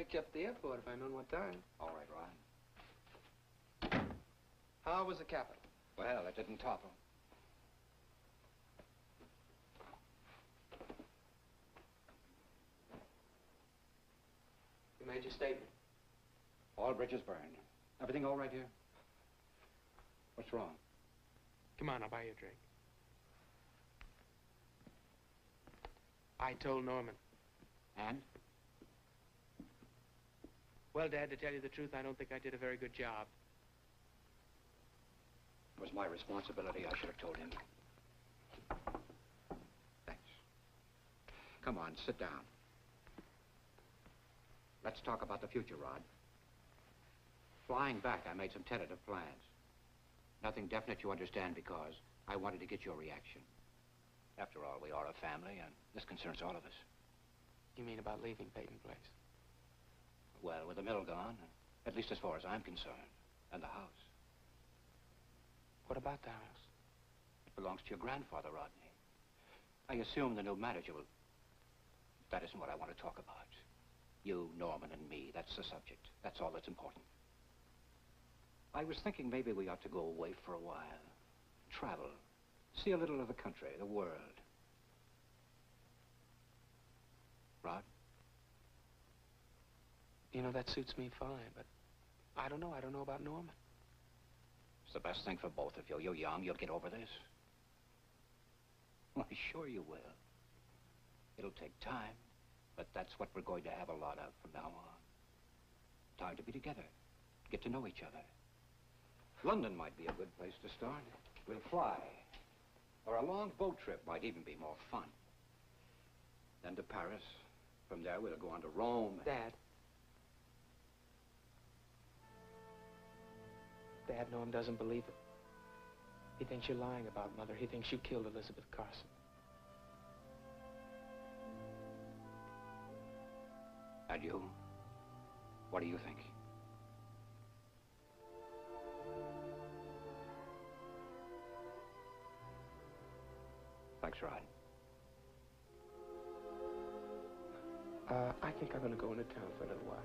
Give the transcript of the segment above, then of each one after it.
pick you up at the airport if I'd known what time. All right, Ron. How was the Capitol? Well, it didn't topple. You made your statement. All bridges burned. Everything all right here? What's wrong? Come on, I'll buy you a drink. I told Norman. And? Well, Dad, to tell you the truth, I don't think I did a very good job. It was my responsibility. I should have told him. Thanks. Come on, sit down. Let's talk about the future, Rod. Flying back, I made some tentative plans. Nothing definite, you understand, because I wanted to get your reaction. After all, we are a family, and this concerns all of us. You mean about leaving Peyton Place? Well, with the mill gone, at least as far as I'm concerned, and the house. What about the house? It belongs to your grandfather, Rodney. I assume the new manager will... That isn't what I want to talk about. You, Norman, and me, that's the subject. That's all that's important. I was thinking maybe we ought to go away for a while. Travel. See a little of the country, the world. Rod? You know, that suits me fine, but I don't know. I don't know about Norman. It's the best thing for both of you. You're young. You'll get over this. Why, sure you will. It'll take time, but that's what we're going to have a lot of from now on. Time to be together. Get to know each other. London might be a good place to start. We'll fly. Or a long boat trip might even be more fun. Then to Paris. From there, we'll go on to Rome. Dad. Dad, Norm doesn't believe it. He thinks you're lying about Mother. He thinks you killed Elizabeth Carson. And you? What do you think? Thanks, Rod. I think I'm going to go into town for a little while.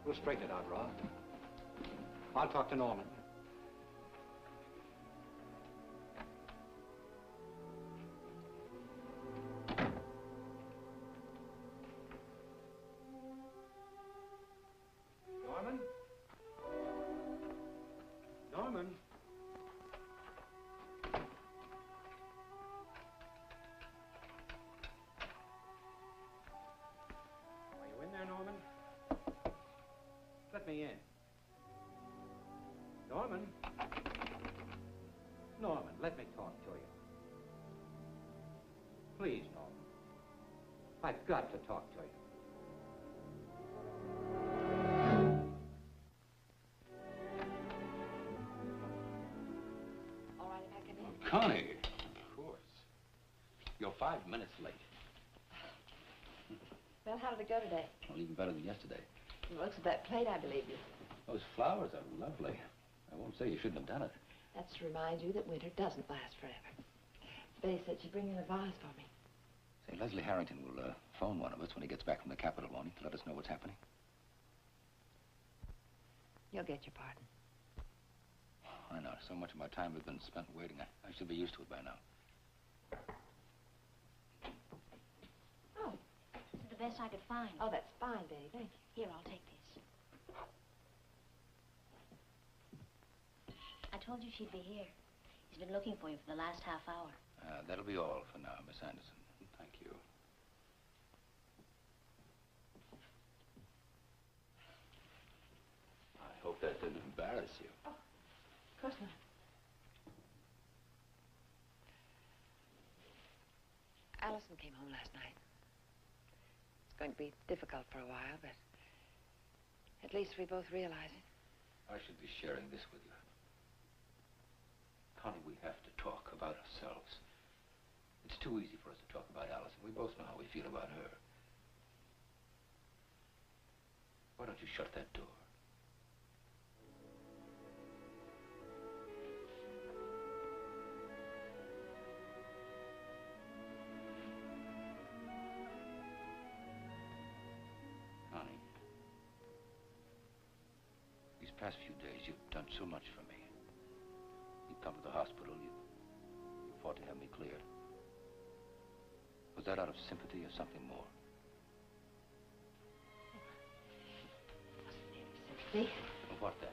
We'll straighten it out, Rod. I'll talk to Norman. Norman? Norman? Are you in there, Norman? Let me in. Norman? Norman, let me talk to you. Please, Norman. I've got to talk to you. All right, if I come in. Connie, of course. You're 5 minutes late. Well, how did it go today? Well, even better than yesterday. From the looks of that plate, I believe you. Those flowers are lovely. I won't say you shouldn't have done it. That's to remind you that winter doesn't last forever. Betty said she'd bring in a vase for me. Say, Leslie Harrington will phone one of us when he gets back from the Capitol, won't he, to let us know what's happening? You'll get your pardon. I know. So much of my time has been spent waiting. I should be used to it by now. Oh. This is the best I could find. Oh, that's fine, Betty. Thank you. Here, I'll take this. I told you she'd be here. He's been looking for you for the last half hour. That'll be all for now, Miss Anderson. Thank you. I hope that didn't embarrass you. Oh, of course not. Allison came home last night. It's going to be difficult for a while, but at least we both realize it. I should be sharing this with you. Connie, we have to talk about ourselves. It's too easy for us to talk about Allison. We both know how we feel about her. Why don't you shut that door? past few days, you've done so much for me. You've come to the hospital. You fought to have me cleared. Was that out of sympathy or something more? See? What then?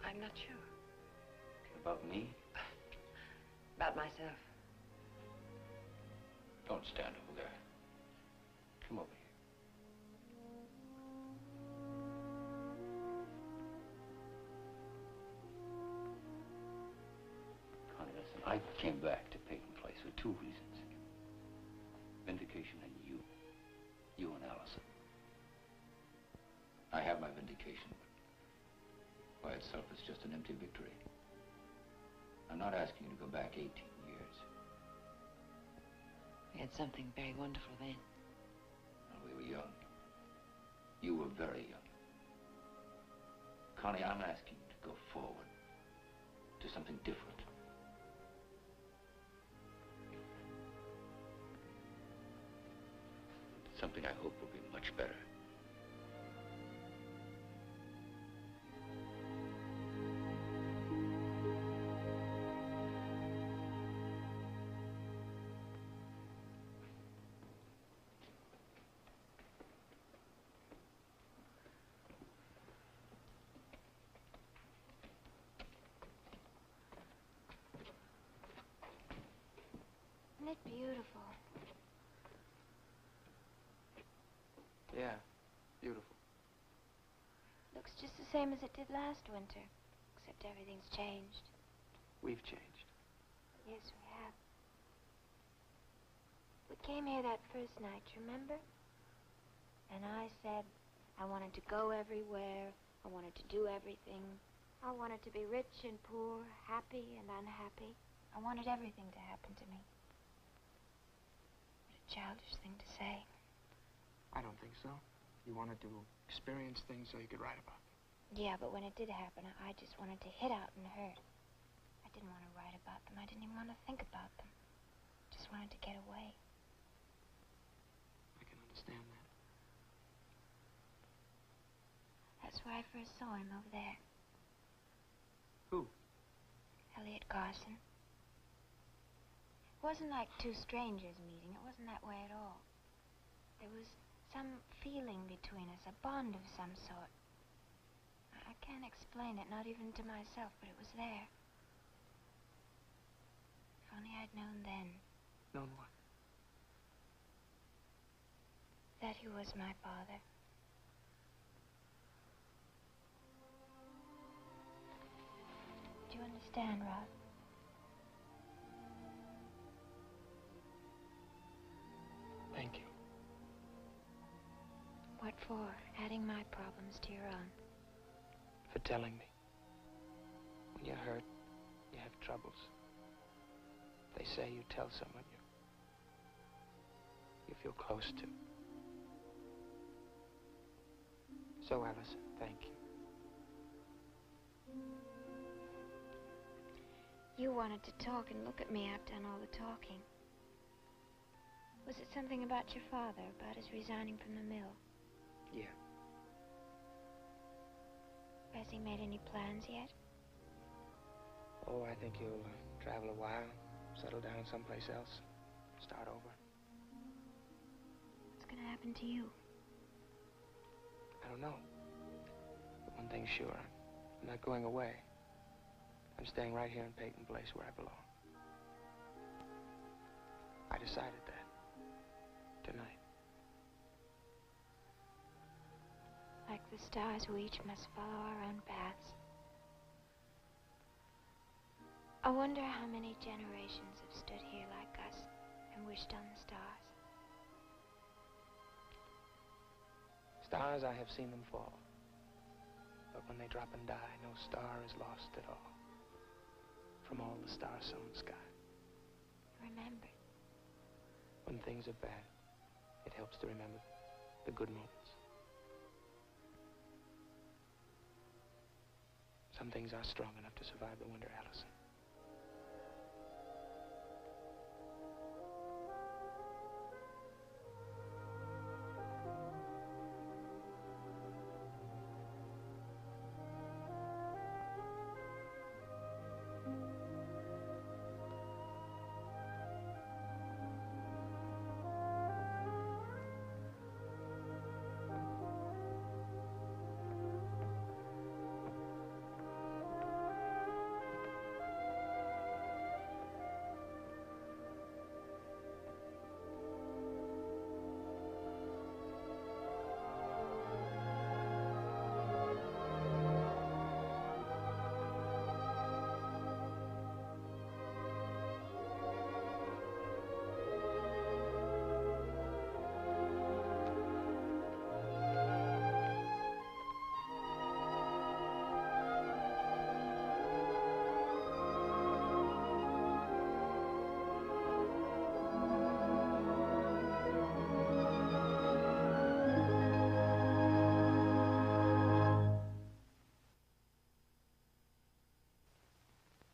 I'm not sure. About me? About myself. Don't stand over there. Come over here. Connie, listen, I came back to Peyton Place for two reasons. Vindication and you. You and Allison. I have my vindication, but by itself it's just an empty victory. I'm not asking you to go back 18 years. We had something very wonderful then. When we were young. You were very young. Connie, I'm asking you to go forward to something different. Something I hope will be much better. Isn't it beautiful? Yeah, beautiful. Looks just the same as it did last winter, except everything's changed. We've changed. Yes, we have. We came here that first night, remember? And I said I wanted to go everywhere. I wanted to do everything. I wanted to be rich and poor, happy and unhappy. I wanted everything to happen to me. What a childish thing to say. I don't think so. You wanted to experience things so you could write about them. Yeah, but when it did happen, I just wanted to hit out and hurt. I didn't want to write about them. I didn't even want to think about them. Just wanted to get away. I can understand that. That's where I first saw him over there. Who? Elliot Carson. It wasn't like two strangers meeting. It wasn't that way at all. There was some feeling between us, a bond of some sort. I can't explain it, not even to myself, but it was there. If only I'd known then. Known what? That he was my father. Do you understand, Rod? Thank you. What for? Adding my problems to your own. For telling me. When you're hurt, you have troubles. They say you tell someone you feel close to. So, Allison, thank you. You wanted to talk and look at me. I've done all the talking. Was it something about your father, about his resigning from the mill? Yeah. Has he made any plans yet? Oh, I think he'll travel a while, settle down someplace else, start over. What's gonna happen to you? I don't know. But one thing's sure, I'm not going away. I'm staying right here in Peyton Place where I belong. I decided that tonight. Like the stars, we each must follow our own paths. I wonder how many generations have stood here like us and wished on the stars. Stars, I have seen them fall. But when they drop and die, no star is lost at all. From all the star-sown sky. Remember. When things are bad, it helps to remember the good moments. Some things are strong enough to survive the winter, Allison.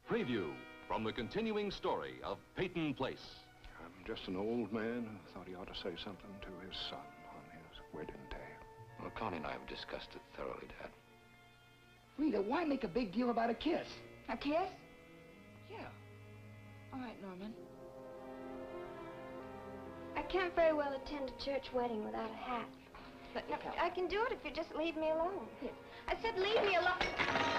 Preview from the continuing story of Peyton Place. I'm just an old man who thought he ought to say something to his son on his wedding day. Well, Connie and I have discussed it thoroughly, Dad. Rita, why make a big deal about a kiss? A kiss? Yeah. All right, Norman. I can't very well attend a church wedding without a hat. Let me No, go. I can do it if you just leave me alone. I said leave me alone.